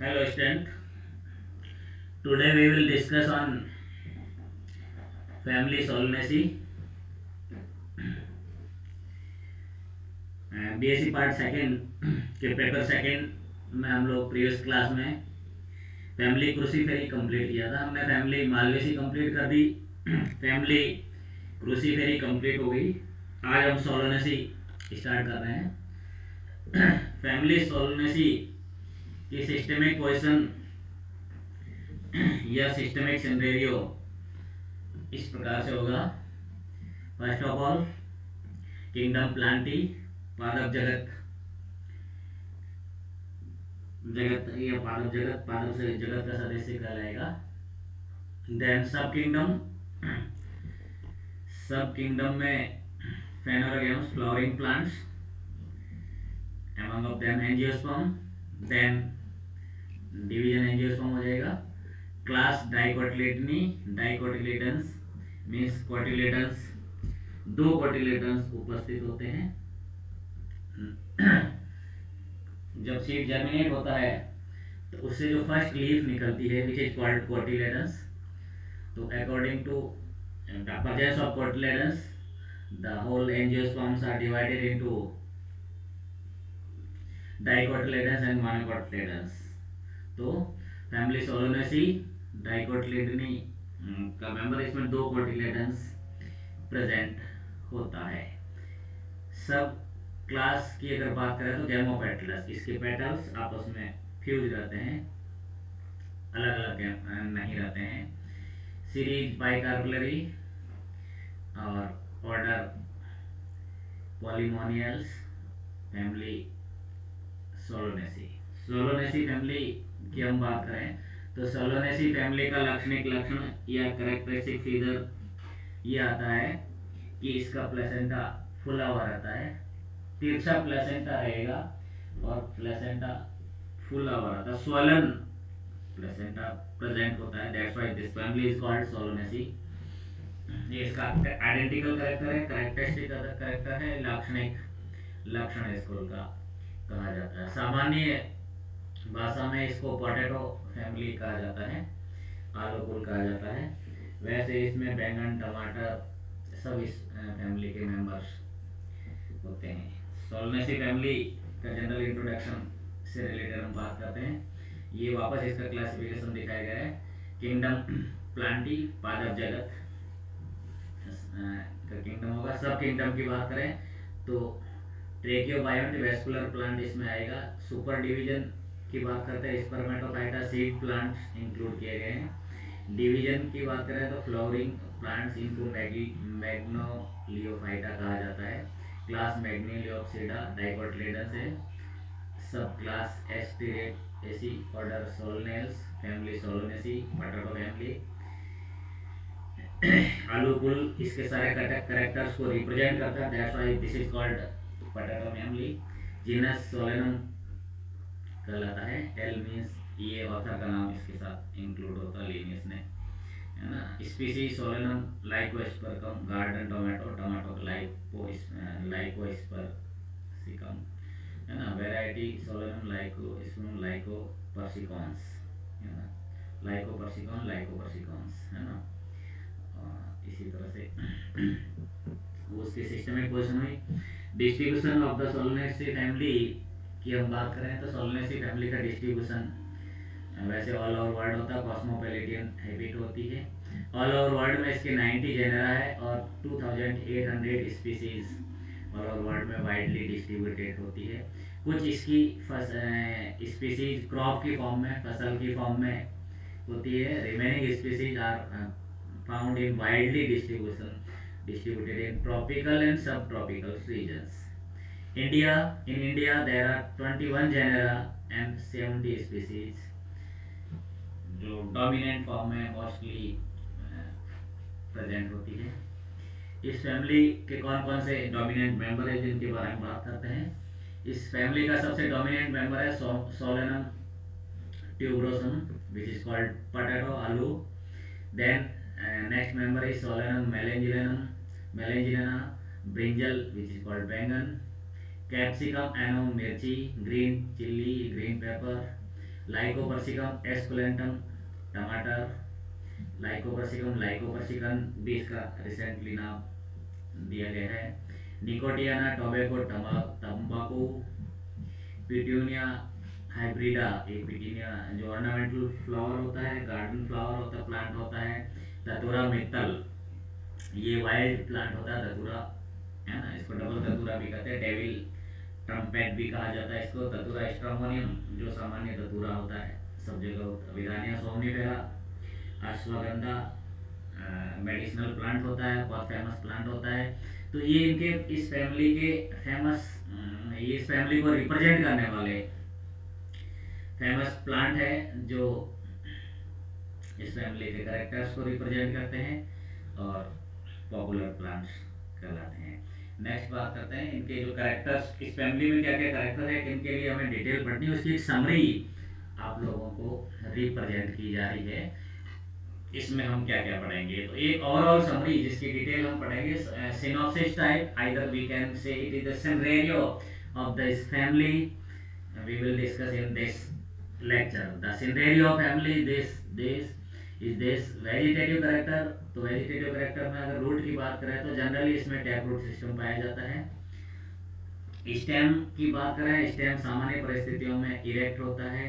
Hello student. Today we will discuss on family solvency. BSc part second के paper second में हम लोग previous class में family क्रूसीफेरी complete किया था। हमने फैमिली मालवेसी कंप्लीट कर दी। फैमिली क्रूसीफेरी कंप्लीट हो गई। आज हम सोलोनेसी स्टार्ट कर रहे हैं। फैमिली सोलोनेसी की सिस्टमिक क्वेश्चन या सिस्टमिक सिनेरियो इस प्रकार से होगा। First of all, kingdom Plantae, पादप जगत, जगत या पादप जगत, पादप से जगत का सदस्य कहलाएगा। देन सब किंगडम, सब किंगडम में phanerogams, flowering plants, among of them angiosperm, then division angiosperm हो जाएगा। Class dicotyledonae, dicotyledons means cotyledons, दो कोटिलेडन्स उपस्थित होते हैं। जब सीड जर्मिनेट होता है तो उससे जो फर्स्ट लीफ निकलती है विच इज कॉल्ड कोटिलेडन्स। तो according to the presence of cotyledons, the whole angiosperms are divided into dicotyledons and monocotyledons. तो फैमिली सोलोनेसी डाइकोटिलेडनी का मेंबर, इसमें दो कोटिलेडन्स प्रेजेंट होता है। सब क्लास की अगर बात करें तो गैमोपेटलस, इसके पेटल्स आपस में फ्यूज रहते हैं, अलग अलग नहीं रहते हैं। सीरीज बाइकार्बुलरी और ऑर्डर पॉलीमोनियल्स, फैमिली सोलोनेसी। सोलोनेसी फैमिली की हम बात करें तो सोलोनेसी फैमिली का लाक्षणिक लक्षण या कैरेक्टरिस्टिक फीचर ये आता है कि इसका प्लेसेंटा फुला हुआ रहता है, तिरछा प्लेसेंटा रहेगा और प्लेसेंटा फुला हुआ रहता है, स्वलन प्लेसेंटा प्रेजेंट होता है। That's why this family is called Solanaceae. ये इसका आइडेंटिकल कैरेक्टर है, कैरेक्टरिस्टिक कैरेक्टर है, लाक्षणिक लक्षण इसको का कहा जाता है। सामान्य भाषा में इसको पोटैटो फैमिली कहा जाता है, आलू कुल कहा जाता है। वैसे इसमें बैंगन, टमाटर सब इस फैमिली के मेंबर्स होते हैं। सोलनेसी फैमिली का जनरल इंट्रोडक्शन से रिलेटेड हम बात करते हैं। ये वापस इसका क्लासिफिकेशन दिखाया गया है। किंगडम प्लांटी, पादप जगत का किंगडम होगा। सब किंगडम की बात करें तो ट्रेकियोबायोंट वेस्कुलर प्लांट इसमें आएगा। सुपर डिवीजन की बात करते हैं, स्पर्मेटोफाइटा सीड प्लांट्स इंक्लूड किए गए हैं। डिवीजन की बात करें तो फ्लावरिंग प्लांट्स, इनको मैग्नोलियोफाइटा कहा जाता है। क्लास मैग्नोलियोप्सिडा डाइकोटिलेडन्स है। Sub class Asteraceae, order Solanales, family Solanaceae, potato family. आलू कुल इसके सारे कैरेक्टर्स को रिप्रेजेंट करता है। That's why this is called potato family. Genus Solanum कहलाता है। एल मींस ये ऑथर का नाम इसके साथ इंक्लूड होता है लीनियस ने, है ना। Species Solanum lycopersicum, garden tomato, tomato lycopersicum, है ना। वैरायटी सोलेनम लाइकोपर्सिकॉन्स, है ना। लाइकोपर्सिकॉन्स, है ना। इसी तरह से उसके सिस्टमिक क्वेश्चन हुई। Distribution of the Solanaceae family की हम बात करें तो सोलनेसी फैमिली का डिस्ट्रीब्यूशन वैसे ऑल ओवर वर्ल्ड होता है, कॉस्मोपॉलिटन हैबिट होती है। ऑल ओवर वर्ल्ड में इसके 90 जेनरा है और 2800 स्पीसीज ऑल ओवर वर्ल्ड में वाइडली डिस्ट्रीब्यूटेड होती है। कुछ इसकी स्पीसीज क्रॉप की फॉर्म में, फसल की फॉर्म में होती है। Remaining species are found in widely distributed in tropical and subtropical regions. In India there are 21 genera and 70 species जो डोमिनेंट फॉर्म में मोस्टली प्रेजेंट होती है। इस फैमिली के कौन कौन से डोमिनेंट मेंबर है जिनके बारे में बात करते हैं। इस फैमिली का सबसे डोमिनेंट मेंबर है Solanum tuberosum which is called potato, आलू। Then next member is Solanum melangina, brinjal which is called bangan, capsicum annuum mirchi, green chili, green pepper, lycopersicum esculentum टमाटर, लाइकोपर्सिकम लाइकोपर्सिकन भी इसका रिसेंटली नाम दिया गया है। निकोटियाना टोबैको तंबाकू, पिट्यूनिया हाइब्रिडा, एक पिट्यूनिया जो ऑर्नामेंटल फ्लावर होता है, गार्डन फ्लावर होता है, प्लांट होता है। धतूरा मित्तल, ये वाइल्ड प्लांट होता है धतूरा, है ना, इसको डबल धतूरा भी कहते हैं, डेविल ट्रम्पेट भी कहा जाता है इसको। धतूरा स्ट्रोमोनियम जो सामान्य धतूरा होता है सब जगह होता है। विदानिया सोमनीफेरा, अश्वगंधा मेडिसिनल प्लांट होता है, बहुत फेमस प्लांट होता है। तो ये इनके इस फैमिली के फेमस, ये इस फैमिली को रिप्रेजेंट करने वाले फेमस प्लांट है जो इस फैमिली के करेक्टर्स को रिप्रेजेंट करते हैं और पॉपुलर प्लांट्स कहलाते हैं। नेक्स्ट बात करते हैं इनके जो करेक्टर्स, इस फैमिली में क्या क्या करेक्टर है, किनके लिए हमें डिटेल पढ़नी है, उसकी एक समरी आप लोगों को रिप्रेजेंट की जा रही है। इसमें हम क्या क्या पढ़ेंगे, तो एक ओवरऑल समरी जिसकी डिटेल हम पढ़ेंगे। Synopsis type, either we can say it is the scenario of this family we will discuss in this lecture. The scenario of family this is this vegetative character। तो vegetative character में अगर root की बात करें तो generally इसमें tap root system पाया जाता है। स्टेम की बात करें, स्टेम सामान्य परिस्थितियों में इरेक्ट होता है,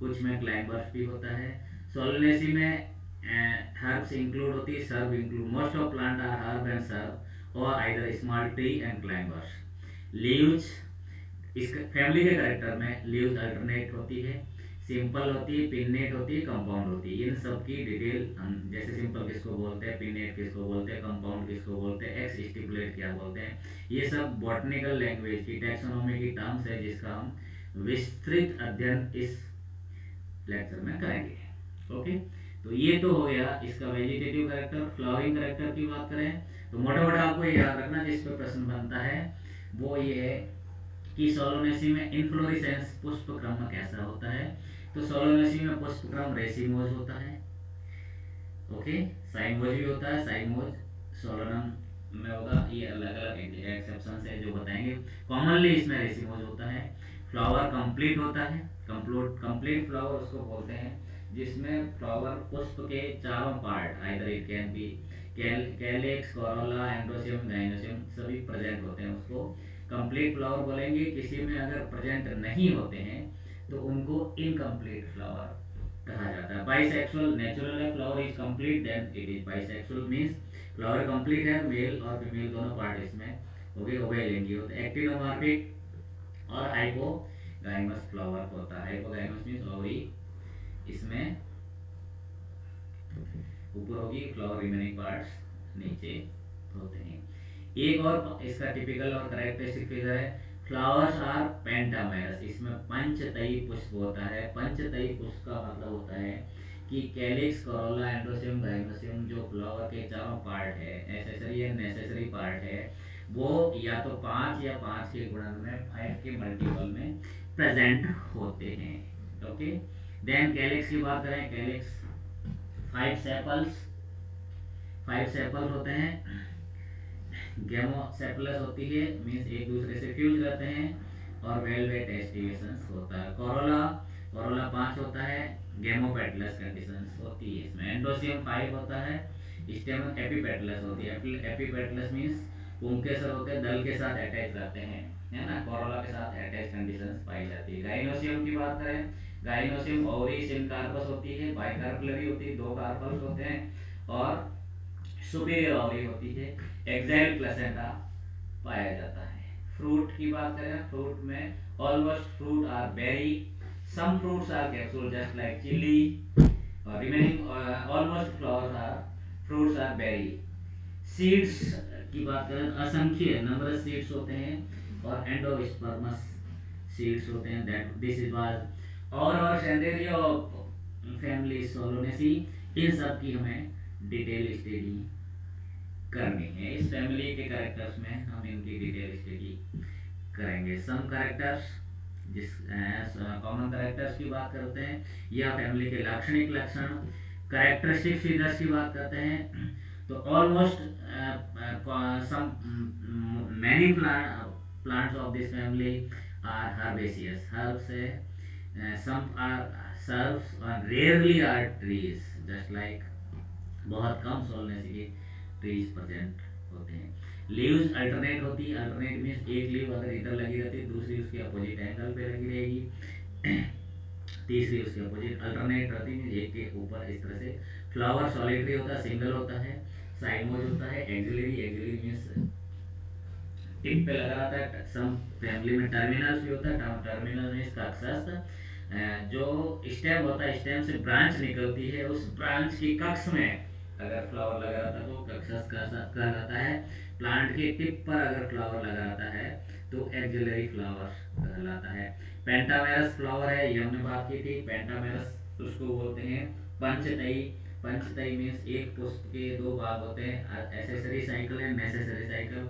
कुछ में क्लाइंबर्स भी होता है। सोलनेसी में हर्ब्स इंक्लूड होती है, shrub include, most of plant are herb and shrub और either small tree and climbers. Leaves, इस फैमिली के करेक्टर में लीव्स अल्टरनेट होती है, सिंपल होती है, पिन्नेट होती है, कंपाउंड होती है। इन सब की डिटेल हम, जैसे सिंपल किसको बोलते हैं, पिन्नेट किसको बोलते हैं, कंपाउंड किसको बोलते हैं, एक्स स्टिपुलेट क्या बोलते हैं, ये सब बॉटनिकल लैंग्वेज की टैक्सोनॉमी की टर्म्स है जिसका हम विस्तृत अध्ययन इस लेक्चर में करेंगे। ओके, तो ये तो हो गया इसका वेजिटेटिव करेक्टर। फ्लावरिंग करेक्टर की बात करें तो मोटा मोटा आपको ये याद रखना जिस पर प्रश्न बनता है वो ये है कि सोलोनेसी में इनफ्लोरेसेंस पुष्प क्रम कैसा होता है। तो सोलोनेसी में पुष्प क्रम रेसिमोज होता है। ओके, साइमोज भी होता है, साइमोज सोलोनम में होगा, ये अलग अलग एक्सेप्शन है जो बताएंगे। कॉमनली इसमें रेसिमोज होता है। फ्लावर कंप्लीट होता है, कंप्लीट फ्लावर उसको बोलते हैं जिसमें फ्लावर पुष्प के चारों part, either it can be calyx, Corolla, androecium, gynoecium सभी प्रेजेंट होते हैं, उसको कंप्लीट फ्लावर बोलेंगे। किसी में अगर प्रेजेंट नहीं होते हैं तो उनको इनकम्प्लीट फ्लावर कहा जाता है। बाइसेक्सुअल, नेचुरल है, flower is complete then it is bisexual, means flower complete है, मेल और फीमेल दोनों पार्ट इसमें हो गए, उभयलिंगी होते हैं। एक्टिनोमॉर्फिक और हाइपोगाइमस फ्लावर होता है। हाइपोगाइमस मींस ओवरी इसमें ऊपर होगी, फ्लावर रिमेनिंग पार्ट्स नीचे होते हैं। एक और इसका टिपिकल और कैरेक्टरिस्टिक फीचर है, फ्लावर्स आर पेंटामेरस, इसमें पंचतई पुष्प होता है। पंचतई पुष्प का मतलब होता है कि कैलिक्स, कोरोला, एंड्रोसियम, गाइनोसियम जो फ्लावर के चारों पार्ट है, एसेसरी एंड नेसेसरी पार्ट है, वो या तो 5 या 5 के गुणन में 5 के मल्टीपल में प्रेजेंट होते हैं। ओके, देन कैलिक्स की बात करें, कैलिक्स 5 सेपल्स, 5 सेपल्स होते हैं। गेमोसेपलस होती है, मींस एक दूसरे से फ्यूज रहते हैं और वेलवेट एस्टिवेशंस होता है। कोरोला, कोरोला 5 होता है, गेमोपेटलस कंडीशंस होती है इसमें। एंडोसियम 5 होता है, स्टेमन एपिपेटलस होती है। एपिपेटलस मींस पुंकेसर होते हैं, दल के साथ अटैच रहते हैं, है ना, कोरोला के साथ अटैच कंडीशंस पाई जाती है। गाइनोसियम की बात करें, गाइनोसियम ओवरी सिनकार्पस होती है, बाइकार्पलरी होती है, 2 कार्पल्स होते हैं और सुपीरियर ओवरी होती है। एक्साइल प्लेसेंटा पाया जाता है। फ्रूट की बात करें, फ्रूट में almost fruit are berry, some fruits are capsule just like chilli और remaining almost flowers are fruits are berry. Seeds की बात करें तो असंख्य नंबर सीड्स होते हैं और एंडोस्पर्मस सीड्स होते हैं। दैट दिस इज वाज और सेंडेरियो फैमिली सोलोनेसी। इन सब की हमें डिटेल स्टडी करनी है। इस फैमिली के कैरेक्टर्स में हम इनकी डिटेल स्टडी करेंगे। सम कैरेक्टर्स, जिस कॉमन कैरेक्टर्स की बात करते हैं या फैमिली के लाक्षणिक लक्षण, कैरेक्टरिस्टिक फीचर्स की बात करते हैं तो almost some many plants of this family are herbaceous, herb से some are shrubs on rarely are trees just like, बहुत कम सोलनेसी के ट्रीज प्रेजेंट होते हैं। लीव्स अल्टरनेट होती है, अल्टरनेट मीन्स एक लीव अगर इधर लगी रहती है दूसरी उसके अपोजिट एंगल पे लगी रहेगी, तीसरी उसके अपोजिट अल्टरनेट रहती है, एक के ऊपर इस तरह से। फ्लावर सॉलिटरी होता है, सिंगल होता है। साइमोज होता है, एक्सिलरी, एक्सिलरी मीन्स टिप पे लगा रहता है। सम फैमिली में टर्मिनल्स भी होता है, टर्मिनल मीन्स कक्षस्थ। जो स्टेम होता है, स्टेम से ब्रांच निकलती है, उस ब्रांच की कक्ष में अगर फ्लावर लगा रहता है तो कक्षस्थ कहलाता है। प्लांट के टिप पर अगर फ्लावर लगा रहता है तो एक्सिलरी फ्लावर कहलाता है। पेंटामेरस फ्लावर है, ये हमने बात की थी। पेंटामेरस उसको बोलते हैं पंचतई। पंचतई मीन्स एक पुष्प के दो भाग होते हैं, accessory cycle and necessary cycle.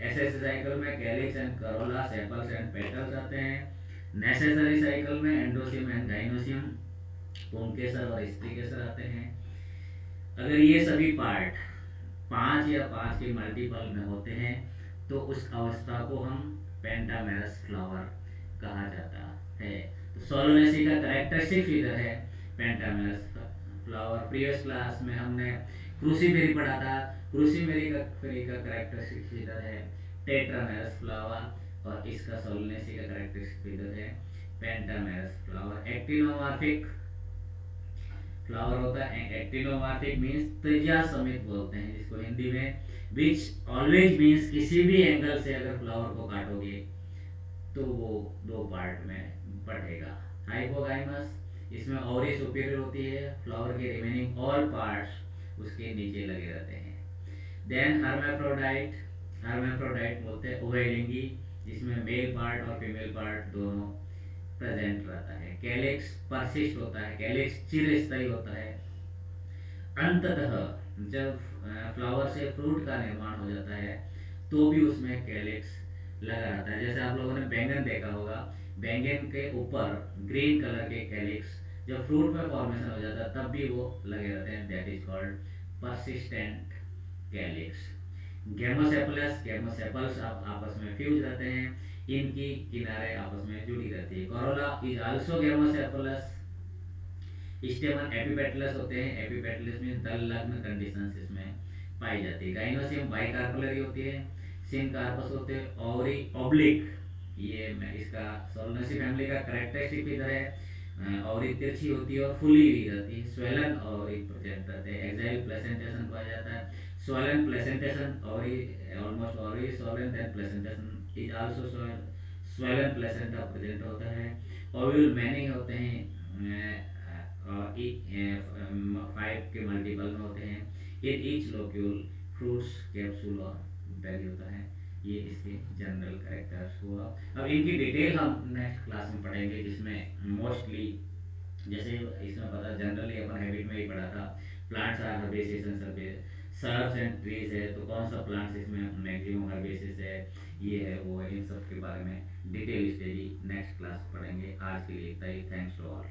Accessory cycle में calyx and corolla, sepals and petals आते हैं। नेसेसरी साइकिल में एंडोसियम एंड गाइनोसियम, पुंकेसर और स्त्रीकेसर आते हैं। अगर ये सभी पार्ट पांच या पांच के मल्टीपल में होते हैं तो उस अवस्था को हम पेंटामेरस फ्लावर कहा जाता है। तो सोलोनेसी का करेक्टरिस्टिक फिगर है पेंटामेरस फ्लावर। प्रीवियस क्लास में हमने क्रूसीफेरी पढ़ा था। क्रूसीफेरी का फेरी का करेक्टरिस्टिक फिगर है टेट्रामेरस फ्लावर, और इसका सोलोनेसी का करेक्टरिस्टिक फिगर है पेंटामेरस फ्लावर। एक्टिनोमॉर्फिक फ्लावर होता है। एक्टिनोमॉर्फिक मींस त्रिज्या समेत बोलते हैं जिसको हिंदी में, विच ऑलवेज मींस किसी भी एंगल से अगर फ्लावर को काटोगे तो वो दो पार्ट में बटेगा। हाइपोगाइमस, इसमें ओवरी सुपीरियर होती है, फ्लावर के रिमेनिंग ऑल पार्ट्स उसके नीचे लगे रहते हैं। देन हर्मेफ्रोडाइट, हर्मेफ्रोडाइट बोलते हैं उभयलिंगी, जिसमें मेल पार्ट और फीमेल पार्ट दोनों प्रेजेंट रहता है। कैलिक्स परसिस्ट होता है, कैलिक्स चिरस्थायी होता है। अंततः जब फ्लावर से फ्रूट का निर्माण हो जाता है तो भी उसमें कैलिक्स लगा रहता है। जैसे आप लोगों ने बैंगन देखा होगा, बैंगन के ऊपर ग्रीन कलर के कैलिक्स जब फ्रूट में फॉर्मेशन हो जाता है तब भी वो लगे रहते हैं, that is called persistent calyx. Gamosepalous, gamosepalous आपस में फ्यूज रहते हैं, इनकी किनारे आपस में जुड़ी रहती है। Corolla is also gamosepalous. Stamen epipetalous होते हैं, एपिपेटलस में दल लग्न कंडीशंस इसमें पाई जाती है। गाइनोसियम बाइकार्पलरी होती है, सिनकार्पस होते हैं, ओवरी ऑब्लिक, ये इसका सोलनेसी फैमिली का करेक्टरिस्टिक फिगर है। ओवरी तिरछी होती है और फुली हुई रहती है। स्वेलन ओवरी प्रेजेंट रहते हैं। एक्साइल प्लेसेंटेशन पाया जाता है। swollen placentation ovary, almost ovary swollen, then placentation is also swollen placenta present होता है। ओव्यूल मैनी होते हैं, फाइव के मल्टीपल में होते हैं। In each locule fruits, capsule और बेरी होता है। ये इसके जनरल कैरेक्टर्स हुआ। अब इनकी डिटेल हम नेक्स्ट क्लास में पढ़ेंगे, जिसमें मोस्टली जैसे इसमें पता जनरली अपन हैबिट में ही पढ़ा था, plants are herbaceous and shrubs and trees है, तो कौन सा प्लांट्स इसमें मैक्सिमम हर्बेसियस है, ये है वो है, इन सब के बारे में डिटेल स्टडी नेक्स्ट क्लास पढ़ेंगे। आज के लिए इतना ही। Thanks to all.